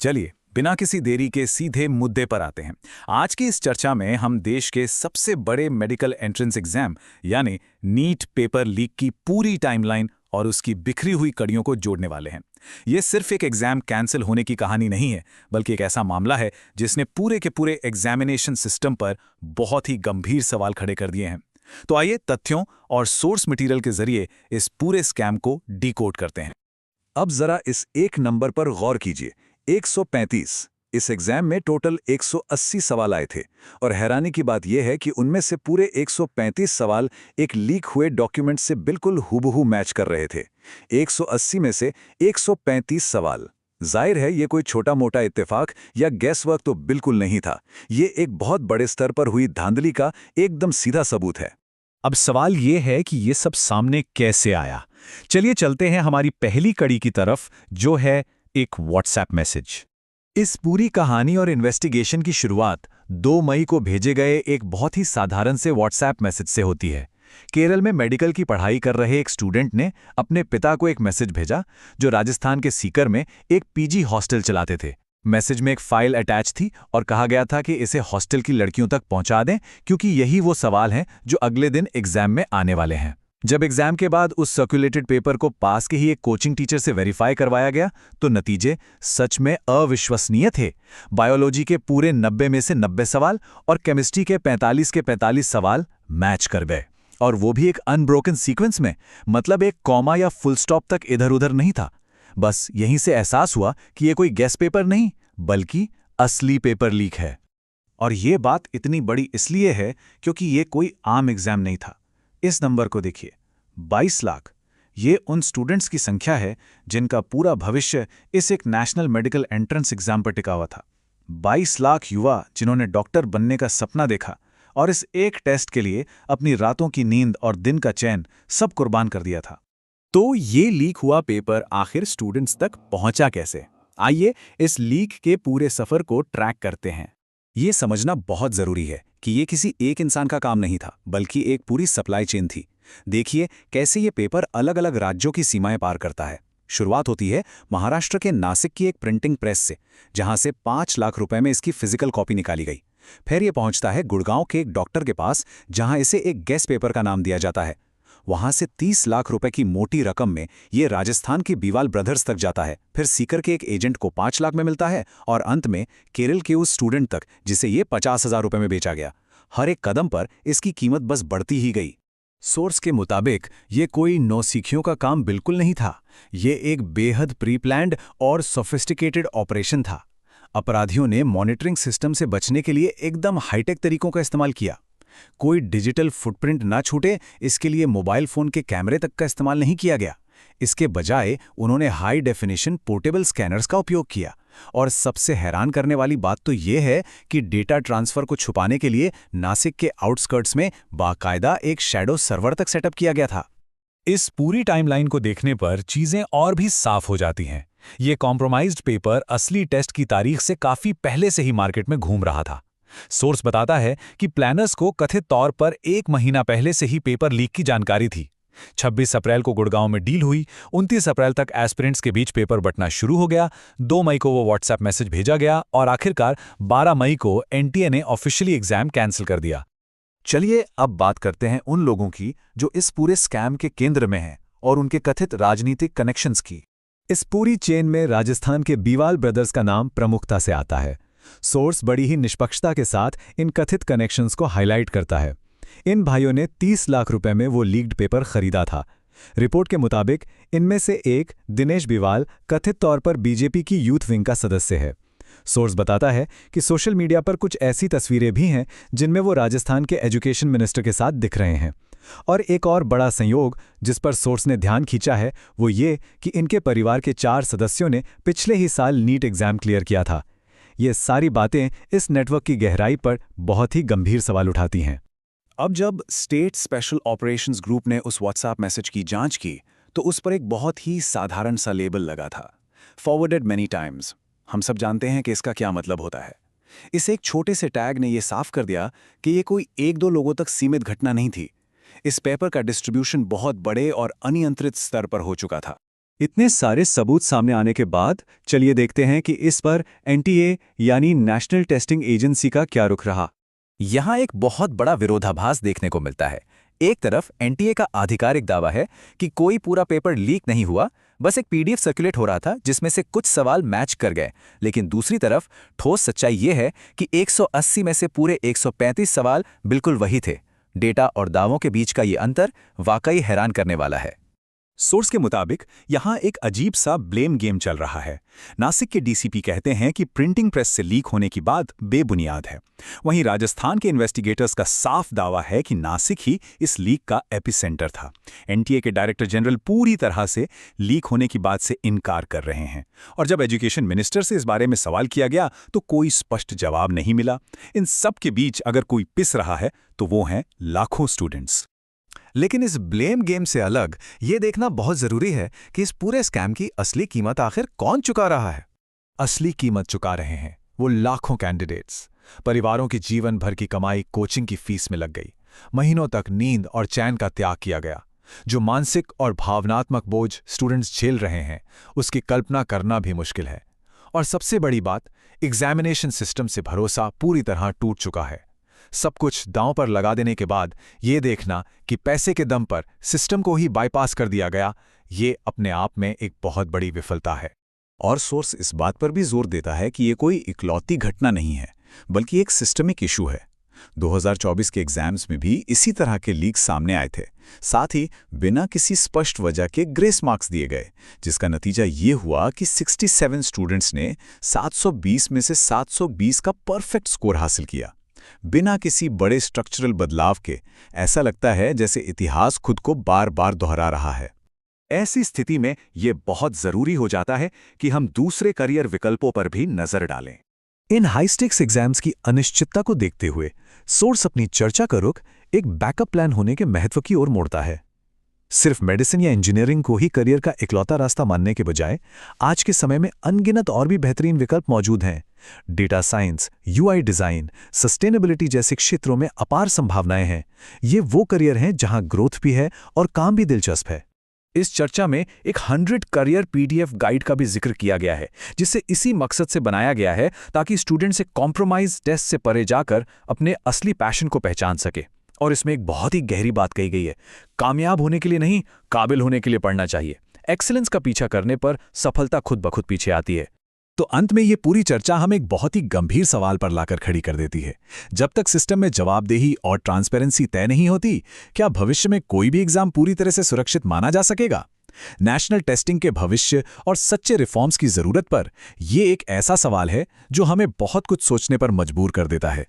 चलिए बिना किसी देरी के सीधे मुद्दे पर आते हैं। आज की इस चर्चा में हम देश के सबसे बड़े मेडिकल एंट्रेंस एग्जाम यानी नीट पेपर लीक की पूरी टाइमलाइन और उसकी बिखरी हुई कड़ियों को जोड़ने वाले हैं। ये सिर्फ एक एग्जाम कैंसिल होने की कहानी नहीं है, बल्कि एक ऐसा मामला है जिसने पूरे के पूरे एग्जामिनेशन सिस्टम पर बहुत ही गंभीर सवाल खड़े कर दिए हैं। तो आइए तथ्यों और सोर्स मटेरियल के जरिए इस पूरे स्कैम को डिकोड करते हैं। अब जरा इस एक नंबर पर गौर कीजिए, 135। इस एग्जाम में टोटल 180 सवाल आए थे और हैरानी की बात यह है कि उनमें से पूरे 135 सवाल एक लीक हुए डॉक्यूमेंट से बिल्कुल हूबहू मैच कर रहे थे। 180 में से 135 सवाल। जाहिर है ये कोई छोटा मोटा इत्तेफाक या गैस वर्क तो बिल्कुल नहीं था। ये एक बहुत बड़े स्तर पर हुई धांधली का एकदम सीधा सबूत है। अब सवाल ये है कि ये सब सामने कैसे आया। चलिए चलते हैं हमारी पहली कड़ी की तरफ, जो है एक व्हाट्सएप मैसेज। इस पूरी कहानी और इन्वेस्टिगेशन की शुरुआत 2 मई को भेजे गए एक बहुत ही साधारण से व्हाट्सएप मैसेज से होती है। केरल में मेडिकल की पढ़ाई कर रहे एक स्टूडेंट ने अपने पिता को एक मैसेज भेजा, जो राजस्थान के सीकर में एक पीजी हॉस्टल चलाते थे। मैसेज में एक फाइल अटैच थी और कहा गया था कि इसे हॉस्टल की लड़कियों तक पहुंचा दें, क्योंकि यही वो सवाल हैं जो अगले दिन एग्जाम में आने वाले हैं। जब एग्जाम के बाद उस सर्कुलेटेड पेपर को पास के ही एक कोचिंग टीचर से वेरीफाई करवाया गया, तो नतीजे सच में अविश्वसनीय थे। बायोलॉजी के पूरे 90 में से 90 सवाल और केमिस्ट्री के 45 के 45 सवाल मैच कर गए, और वो भी एक अनब्रोकन सीक्वेंस में। मतलब एक कॉमा या फुल स्टॉप तक इधर उधर नहीं था। बस यहीं से एहसास हुआ कि ये कोई गेस पेपर नहीं, बल्कि असली पेपर लीक है। और ये बात इतनी बड़ी इसलिए है क्योंकि ये कोई आम एग्जाम नहीं था। इस नंबर को देखिए, 22 लाख। ये उन स्टूडेंट्स की संख्या है जिनका पूरा भविष्य इस एक नेशनल मेडिकल एंट्रेंस एग्जाम पर टिका हुआ था। 22 लाख युवा जिन्होंने डॉक्टर बनने का सपना देखा और इस एक टेस्ट के लिए अपनी रातों की नींद और दिन का चैन सब कुर्बान कर दिया था। तो ये लीक हुआ पेपर आखिर स्टूडेंट्स तक पहुंचा कैसे? आइए इस लीक के पूरे सफर को ट्रैक करते हैं। ये समझना बहुत जरूरी है कि ये किसी एक इंसान का काम नहीं था, बल्कि एक पूरी सप्लाई चेन थी। देखिए कैसे ये पेपर अलग अलग राज्यों की सीमाएं पार करता है। शुरुआत होती है महाराष्ट्र के नासिक की एक प्रिंटिंग प्रेस से, जहां से 5 लाख रुपए में इसकी फिजिकल कॉपी निकाली गई। फिर ये पहुंचता है गुड़गांव के एक डॉक्टर के पास, जहां इसे एक गेस पेपर का नाम दिया जाता है। वहां से 30 लाख रुपए की मोटी रकम में ये राजस्थान के बीवाल ब्रदर्स तक जाता है। फिर सीकर के एक एजेंट को 5 लाख में मिलता है और अंत में केरल के उस स्टूडेंट तक जिसे ये 50,000 रुपए में बेचा गया। हर एक कदम पर इसकी कीमत बस बढ़ती ही गई। सोर्स के मुताबिक ये कोई नौसिखियों का काम बिल्कुल नहीं था। ये एक बेहद प्री प्लान्ड और सोफिस्टिकेटेड ऑपरेशन था। अपराधियों ने मॉनिटरिंग सिस्टम से बचने के लिए एकदम हाईटेक तरीकों का इस्तेमाल किया। कोई डिजिटल फुटप्रिंट ना छूटे, इसके लिए मोबाइल फोन के कैमरे तक का इस्तेमाल नहीं किया गया। इसके बजाय उन्होंने हाई डेफिनेशन पोर्टेबल स्कैनर्स का उपयोग किया। और सबसे हैरान करने वाली बात तो यह है कि डेटा ट्रांसफर को छुपाने के लिए नासिक के आउटस्कर्ट्स में बाकायदा एक शैडो सर्वर तक सेटअप किया गया था। इस पूरी टाइमलाइन को देखने पर चीजें और भी साफ हो जाती हैं। ये कॉम्प्रोमाइज्ड पेपर असली टेस्ट की तारीख से काफी पहले से ही मार्केट में घूम रहा था। सोर्स बताता है कि प्लानर्स को कथित तौर पर 1 महीना पहले से ही पेपर लीक की जानकारी थी। 26 अप्रैल को गुड़गांव में डील हुई। 29 अप्रैल तक एस्पिरेंट्स के बीच पेपर बंटना शुरू हो गया। 2 मई को वो व्हाट्सएप मैसेज भेजा गया और आखिरकार 12 मई को एनटीए ने ऑफिशियली एग्जाम कैंसिल कर दिया। चलिए अब बात करते हैं उन लोगों की जो इस पूरे स्कैम के केंद्र में हैं और उनके कथित राजनीतिक कनेक्शंस की। इस पूरी चेन में राजस्थान के बीवाल ब्रदर्स का नाम प्रमुखता से आता है। सोर्स बड़ी ही निष्पक्षता के साथ इन कथित कनेक्शंस को हाईलाइट करता है। इन भाइयों ने 30 लाख रुपए में वो लीक्ड पेपर खरीदा था। रिपोर्ट के मुताबिक इनमें से एक दिनेश बीवाल कथित तौर पर बीजेपी की यूथ विंग का सदस्य है। सोर्स बताता है कि सोशल मीडिया पर कुछ ऐसी तस्वीरें भी हैं जिनमें वो राजस्थान के एजुकेशन मिनिस्टर के साथ दिख रहे हैं। और एक और बड़ा संयोग जिस पर सोर्स ने ध्यान खींचा है वो ये कि इनके परिवार के 4 सदस्यों ने पिछले ही साल नीट एग्जाम क्लियर किया था। ये सारी बातें इस नेटवर्क की गहराई पर बहुत ही गंभीर सवाल उठाती हैं। अब जब स्टेट स्पेशल ऑपरेशंस ग्रुप ने उस व्हाट्सएप मैसेज की जांच की, तो उस पर एक बहुत ही साधारण सा लेबल लगा था, फॉरवर्डेड मेनी टाइम्स। हम सब जानते हैं कि इसका क्या मतलब होता है। इस एक छोटे से टैग ने यह साफ कर दिया कि यह कोई 1-2 लोगों तक सीमित घटना नहीं थी। इस पेपर का डिस्ट्रीब्यूशन बहुत बड़े और अनियंत्रित स्तर पर हो चुका था। इतने सारे सबूत सामने आने के बाद चलिए देखते हैं कि इस पर एनटीए यानी नेशनल टेस्टिंग एजेंसी का क्या रुख रहा। यहाँ एक बहुत बड़ा विरोधाभास देखने को मिलता है। एक तरफ एनटीए का आधिकारिक दावा है कि कोई पूरा पेपर लीक नहीं हुआ, बस एक पीडीएफ सर्कुलेट हो रहा था जिसमें से कुछ सवाल मैच कर गए। लेकिन दूसरी तरफ ठोस सच्चाई ये है कि 180 में से पूरे 135 सवाल बिल्कुल वही थे। डेटा और दावों के बीच का ये अंतर वाकई हैरान करने वाला है। सोर्स के मुताबिक यहाँ एक अजीब सा ब्लेम गेम चल रहा है। नासिक के डीसीपी कहते हैं कि प्रिंटिंग प्रेस से लीक होने की बात बेबुनियाद है। वहीं राजस्थान के इन्वेस्टिगेटर्स का साफ दावा है कि नासिक ही इस लीक का एपिसेंटर था। एनटीए के डायरेक्टर जनरल पूरी तरह से लीक होने की बात से इनकार कर रहे हैं। और जब एजुकेशन मिनिस्टर से इस बारे में सवाल किया गया तो कोई स्पष्ट जवाब नहीं मिला। इन सब के बीच अगर कोई पिस रहा है तो वो हैं लाखों स्टूडेंट्स। लेकिन इस ब्लेम गेम से अलग ये देखना बहुत जरूरी है कि इस पूरे स्कैम की असली कीमत आखिर कौन चुका रहा है। असली कीमत चुका रहे हैं वो लाखों कैंडिडेट्स। परिवारों की जीवन भर की कमाई कोचिंग की फीस में लग गई। महीनों तक नींद और चैन का त्याग किया गया। जो मानसिक और भावनात्मक बोझ स्टूडेंट्स झेल रहे हैं उसकी कल्पना करना भी मुश्किल है। और सबसे बड़ी बात, एग्जामिनेशन सिस्टम से भरोसा पूरी तरह टूट चुका है। सब कुछ दांव पर लगा देने के बाद ये देखना कि पैसे के दम पर सिस्टम को ही बाईपास कर दिया गया, ये अपने आप में एक बहुत बड़ी विफलता है। और सोर्स इस बात पर भी जोर देता है कि ये कोई इकलौती घटना नहीं है, बल्कि एक सिस्टमिक इशू है। 2024 के एग्जाम्स में भी इसी तरह के लीक सामने आए थे। साथ ही बिना किसी स्पष्ट वजह के ग्रेस मार्क्स दिए गए, जिसका नतीजा ये हुआ कि 67 स्टूडेंट्स ने 720 में से 720 का परफेक्ट स्कोर हासिल किया, बिना किसी बड़े स्ट्रक्चरल बदलाव के। ऐसा लगता है जैसे इतिहास खुद को बार बार दोहरा रहा है। ऐसी स्थिति में ये बहुत जरूरी हो जाता है कि हम दूसरे करियर विकल्पों पर भी नजर डालें। इन हाई स्टेक्स एग्जाम्स की अनिश्चितता को देखते हुए सोर्स अपनी चर्चा का रुख एक बैकअप प्लान होने के महत्व की ओर मोड़ता है। सिर्फ मेडिसिन या इंजीनियरिंग को ही करियर का इकलौता रास्ता मानने के बजाय आज के समय में अनगिनत और भी बेहतरीन विकल्प मौजूद हैं। Data science, UI design, sustainability जैसे क्षेत्रों में अपार संभावनाएं हैं। ये वो करियर हैं जहां ग्रोथ भी है और काम भी दिलचस्प है। इस चर्चा में एक 100 करियर पीडीएफ गाइड का भी जिक्र किया गया है, जिसे इसी मकसद से बनाया गया है ताकि स्टूडेंट से कॉम्प्रोमाइज टेस्ट से परे जाकर अपने असली पैशन को पहचान सके। और इसमें एक बहुत ही गहरी बात कही गई है, कामयाब होने के लिए नहीं, काबिल होने के लिए पढ़ना चाहिए। एक्सीलेंस का पीछा करने पर सफलता खुद ब खुद पीछे आती है। तो अंत में ये पूरी चर्चा हमें एक बहुत ही गंभीर सवाल पर लाकर खड़ी कर देती है। जब तक सिस्टम में जवाबदेही और ट्रांसपेरेंसी तय नहीं होती, क्या भविष्य में कोई भी एग्जाम पूरी तरह से सुरक्षित माना जा सकेगा? नेशनल टेस्टिंग के भविष्य और सच्चे रिफॉर्म्स की जरूरत पर यह एक ऐसा सवाल है जो हमें बहुत कुछ सोचने पर मजबूर कर देता है।